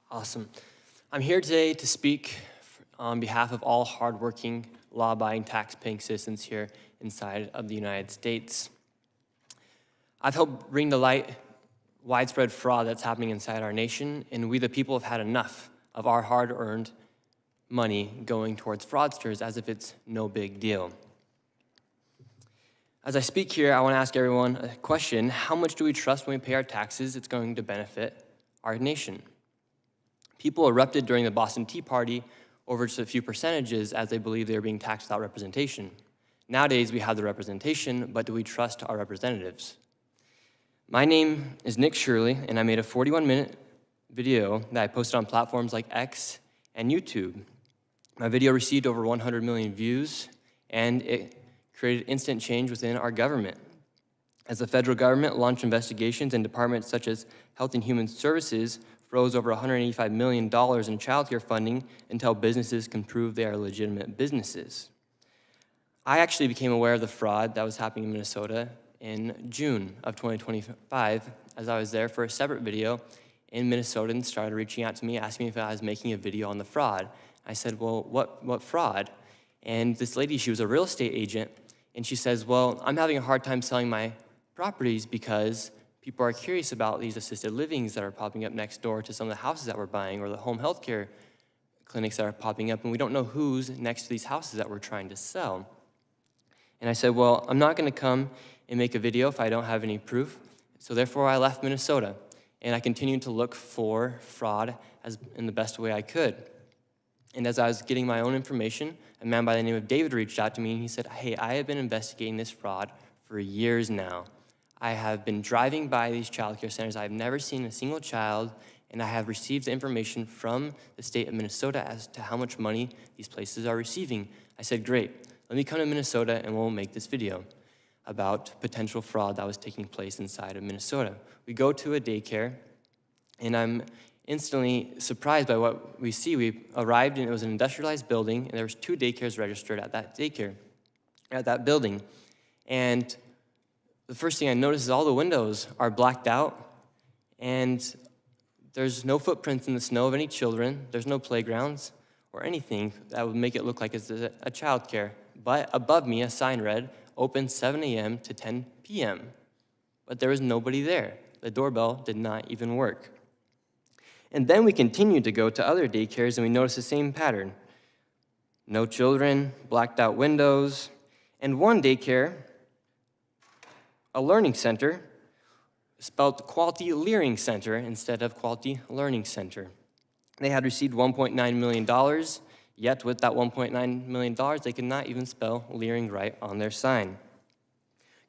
Awesome. I'm here today to speak on behalf of all hardworking, law-abiding, tax-paying citizens here inside of the United States. I've helped bring to light widespread fraud that's happening inside our nation, and we the people have had enough of our hard-earned money going towards fraudsters as if it's no big deal. As I speak here, I want to ask everyone a question. How much do we trust when we pay our taxes it's going to benefit our nation? People erupted during the Boston Tea Party over just a few percentages as they believed they were being taxed without representation. Nowadays, we have the representation, but do we trust our representatives? My name is Nick Shirley, and I made a 41-minute video that I posted on platforms like X and YouTube. My video received over 100 million views, and it created instant change within our government. As the federal government launched investigations in departments such as Health and Human Services froze over $185 million in child care funding until businesses can prove they are legitimate businesses. I actually became aware of the fraud that was happening in Minnesota in June of 2025 as I was there for a separate video, and Minnesotans started reaching out to me, asking me if I was making a video on the fraud. I said, well, what fraud? And this lady, she was a real estate agent, and she says, well, I'm having a hard time selling my properties because people are curious about these assisted livings that are popping up next door to some of the houses that we're buying, or the home health care clinics that are popping up, and we don't know who's next to these houses that we're trying to sell. And I said, well, I'm not going to come and make a video if I don't have any proof. So therefore, I left Minnesota, and I continued to look for fraud in the best way I could. And as I was getting my own information, a man by the name of David reached out to me, and he said, hey, I have been investigating this fraud for years now. I have been driving by these child care centers. I've never seen a single child, and I have received information from the state of Minnesota as to how much money these places are receiving. I said, great, let me come to Minnesota and we'll make this video about potential fraud that was taking place inside of Minnesota. We go to a daycare, and I'm instantly surprised by what we see. We arrived, and it was an industrialized building, and there was 2 daycares registered at that building. And the first thing I noticed is all the windows are blacked out, and there's no footprints in the snow of any children. There's no playgrounds or anything that would make it look like it's a child care. But above me, a sign read, open 7 a.m. to 10 p.m. But there was nobody there. The doorbell did not even work. And then we continued to go to other daycares, and we noticed the same pattern. No children, blacked out windows, and one daycare, a learning center, spelled Quality Learning Center instead of Quality Learning Center. They had received $1.9 million, yet with that $1.9 million, they could not even spell Leering right on their sign.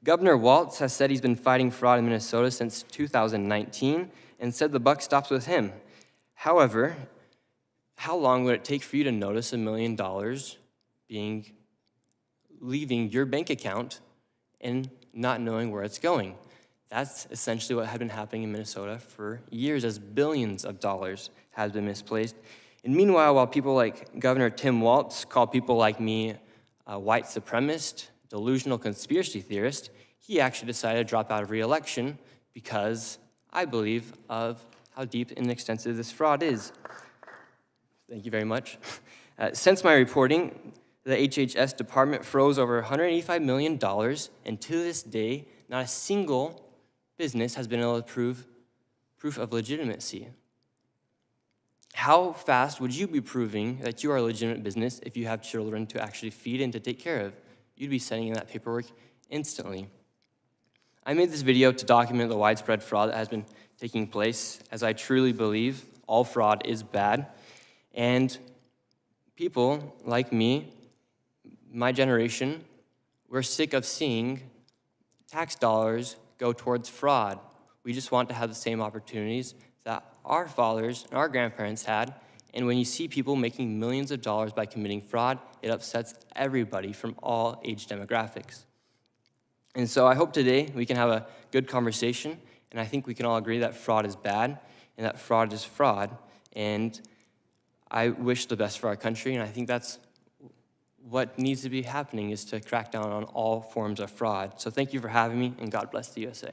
Governor Walz has said he's been fighting fraud in Minnesota since 2019 and said the buck stops with him. However, how long would it take for you to notice $1 million leaving your bank account and not knowing where it's going? That's essentially what had been happening in Minnesota for years, as billions of dollars had been misplaced. And meanwhile, while people like Governor Tim Walz call people like me a white supremacist, delusional conspiracy theorist, he actually decided to drop out of reelection because I believe of how deep and extensive this fraud is. Thank you very much. Since my reporting, the HHS department froze over $185 million, and to this day, not a single business has been able to prove proof of legitimacy. How fast would you be proving that you are a legitimate business if you have children to actually feed and to take care of? You'd be sending in that paperwork instantly. I made this video to document the widespread fraud that has been taking place, as I truly believe all fraud is bad, and people like me, my generation, we're sick of seeing tax dollars go towards fraud. We just want to have the same opportunities that our fathers and our grandparents had, and when you see people making millions of dollars by committing fraud, it upsets everybody from all age demographics. And so I hope today we can have a good conversation, and I think we can all agree that fraud is bad, and that fraud is fraud, and I wish the best for our country, and I think that's what needs to be happening, is to crack down on all forms of fraud. So thank you for having me, and God bless the USA.